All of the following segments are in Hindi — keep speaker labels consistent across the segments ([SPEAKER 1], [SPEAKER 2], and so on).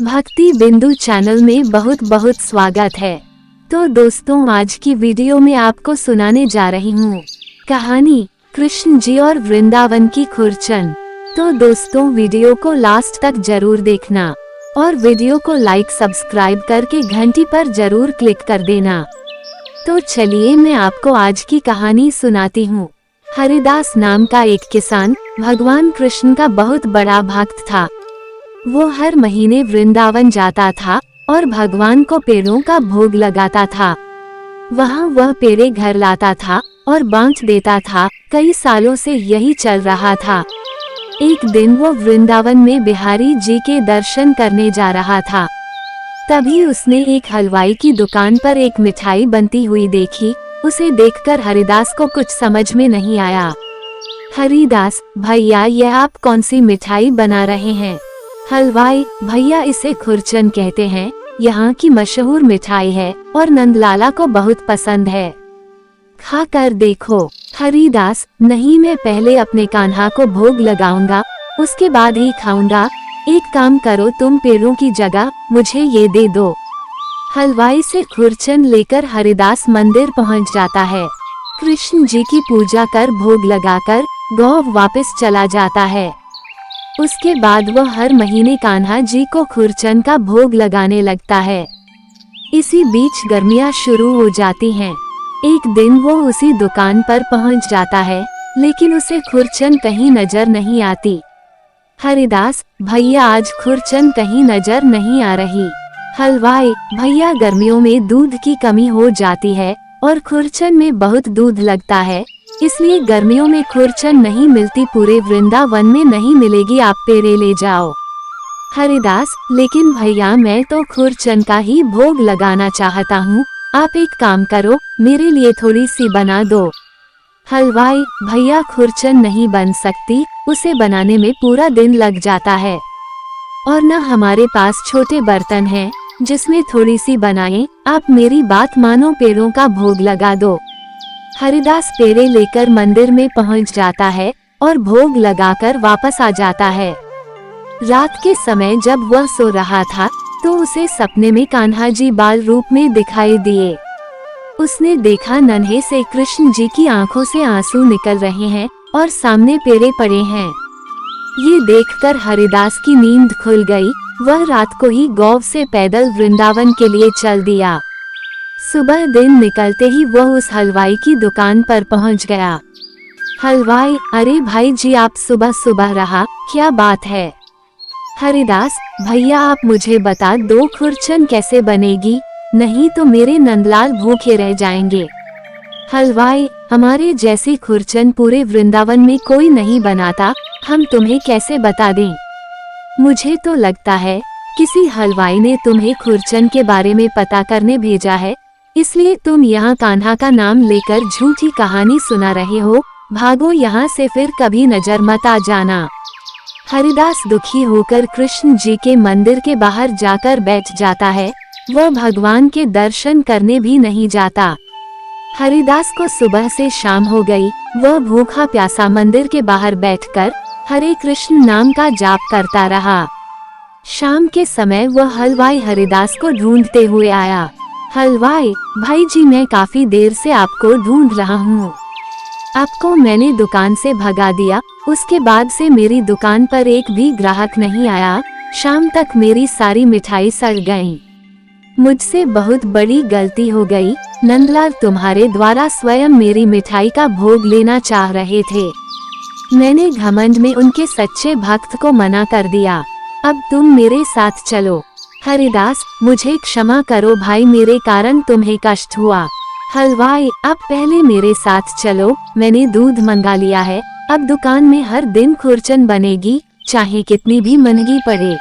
[SPEAKER 1] भक्ति बिंदु चैनल में बहुत बहुत स्वागत है। तो दोस्तों, आज की वीडियो में आपको सुनाने जा रही हूँ कहानी कृष्ण जी और वृंदावन की खुरचन। तो दोस्तों, वीडियो को लास्ट तक जरूर देखना और वीडियो को लाइक सब्सक्राइब करके घंटी पर जरूर क्लिक कर देना। तो चलिए मैं आपको आज की कहानी सुनाती हूँ। हरिदास नाम का एक किसान भगवान कृष्ण का बहुत बड़ा भक्त था। वो हर महीने वृंदावन जाता था और भगवान को पेड़ों का भोग लगाता था। वहाँ वह पेड़े घर लाता था और बांट देता था। कई सालों से यही चल रहा था। एक दिन वो वृंदावन में बिहारी जी के दर्शन करने जा रहा था। तभी उसने एक हलवाई की दुकान पर एक मिठाई बनती हुई देखी। उसे देखकर हरिदास को कुछ समझ में नहीं आया। हरिदास भैया, यह आप कौन सी मिठाई बना रहे हैं? हलवाई भैया, इसे खुरचन कहते हैं। यहाँ की मशहूर मिठाई है और नंदलाला को बहुत पसंद है, खा कर देखो। हरिदास नहीं, मैं पहले अपने कान्हा को भोग लगाऊंगा, उसके बाद ही खाऊंगा। एक काम करो, तुम पेड़ों की जगह मुझे ये दे दो। हलवाई से खुरचन लेकर हरिदास मंदिर पहुँच जाता है। कृष्ण जी की पूजा कर भोग लगाकर गाँव वापस चला जाता है। उसके बाद वह हर महीने कान्हा जी को खुरचन का भोग लगाने लगता है। इसी बीच गर्मियां शुरू हो जाती हैं। एक दिन वो उसी दुकान पर पहुंच जाता है, लेकिन उसे खुरचन कहीं नजर नहीं आती। हरिदास भैया, आज खुरचन कहीं नजर नहीं आ रही। हलवाई भैया, गर्मियों में दूध की कमी हो जाती है और खुरचन में बहुत दूध लगता है, इसलिए गर्मियों में खुरचन नहीं मिलती। पूरे वृंदावन में नहीं मिलेगी, आप पेड़े ले जाओ। हरिदास लेकिन भैया, मैं तो खुरचन का ही भोग लगाना चाहता हूँ। आप एक काम करो, मेरे लिए थोड़ी सी बना दो। हलवाई भैया, खुरचन नहीं बन सकती, उसे बनाने में पूरा दिन लग जाता है और न हमारे पास छोटे बर्तन हैं जिसमें थोड़ी सी बनाएं। आप मेरी बात मानो, पेड़ों का भोग लगा दो। हरिदास पेड़े लेकर मंदिर में पहुंच जाता है और भोग लगाकर वापस आ जाता है। रात के समय जब वह सो रहा था तो उसे सपने में कान्हा जी बाल रूप में दिखाई दिए। उसने देखा नन्हे से कृष्ण जी की आंखों से आंसू निकल रहे हैं और सामने पेड़े पड़े हैं। ये देखकर हरिदास की नींद खुल गई। वह रात को ही गाँव से पैदल वृंदावन के लिए चल दिया। सुबह दिन निकलते ही वह उस हलवाई की दुकान पर पहुंच गया। हलवाई अरे भाई जी, आप सुबह सुबह रहा, क्या बात है? हरिदास भैया, आप मुझे बता दो, खुरचन कैसे बनेगी? नहीं तो मेरे नंदलाल भूखे रह जाएंगे। हलवाई हमारे जैसी खुरचन पूरे वृंदावन में कोई नहीं बनाता, हम तुम्हें कैसे बता दें? मुझे तो लगता है किसी हलवाई ने तुम्हें खुरचन के बारे में पता करने भेजा है, इसलिए तुम यहाँ कान्हा का नाम लेकर झूठी कहानी सुना रहे हो। भागो यहाँ से, फिर कभी नजर मत आ जाना। हरिदास दुखी होकर कृष्ण जी के मंदिर के बाहर जाकर बैठ जाता है। वह भगवान के दर्शन करने भी नहीं जाता। हरिदास को सुबह से शाम हो गई। वह भूखा प्यासा मंदिर के बाहर बैठकर हरे कृष्ण नाम का जाप करता रहा। शाम के समय वह हलवाई हरिदास को ढूंढते हुए आया। हलवाई भाई जी, मैं काफी देर से आपको ढूंढ रहा हूँ। आपको मैंने दुकान से भगा दिया, उसके बाद से मेरी दुकान पर एक भी ग्राहक नहीं आया। शाम तक मेरी सारी मिठाई सड़ गई। मुझसे बहुत बड़ी गलती हो गई। नंदलाल तुम्हारे द्वारा स्वयं मेरी मिठाई का भोग लेना चाह रहे थे। मैंने घमंड में उनके सच्चे भक्त को मना कर दिया। अब तुम मेरे साथ चलो। हरिदास मुझे क्षमा करो भाई, मेरे कारण तुम्हें कष्ट हुआ। हलवाई आप पहले मेरे साथ चलो, मैंने दूध मंगा लिया है। अब दुकान में हर दिन खुरचन बनेगी, चाहे कितनी भी महंगी पड़े।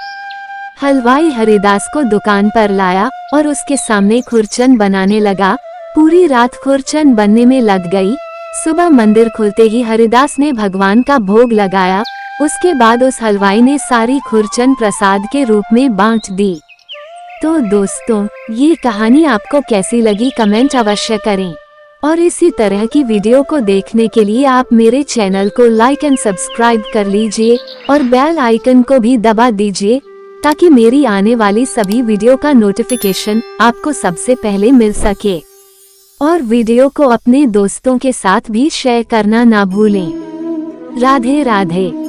[SPEAKER 1] हलवाई हरिदास को दुकान पर लाया और उसके सामने खुरचन बनाने लगा। पूरी रात खुरचन बनने में लग गई। सुबह मंदिर खुलते ही हरिदास ने भगवान का भोग लगाया। उसके बाद उस हलवाई ने सारी खुरचन प्रसाद के रूप में बांट दी। तो दोस्तों, ये कहानी आपको कैसी लगी कमेंट अवश्य करें और इसी तरह की वीडियो को देखने के लिए आप मेरे चैनल को लाइक एंड सब्सक्राइब कर लीजिए और बेल आइकन को भी दबा दीजिए ताकि मेरी आने वाली सभी वीडियो का नोटिफिकेशन आपको सबसे पहले मिल सके। और वीडियो को अपने दोस्तों के साथ भी शेयर करना ना भूलें। राधे राधे।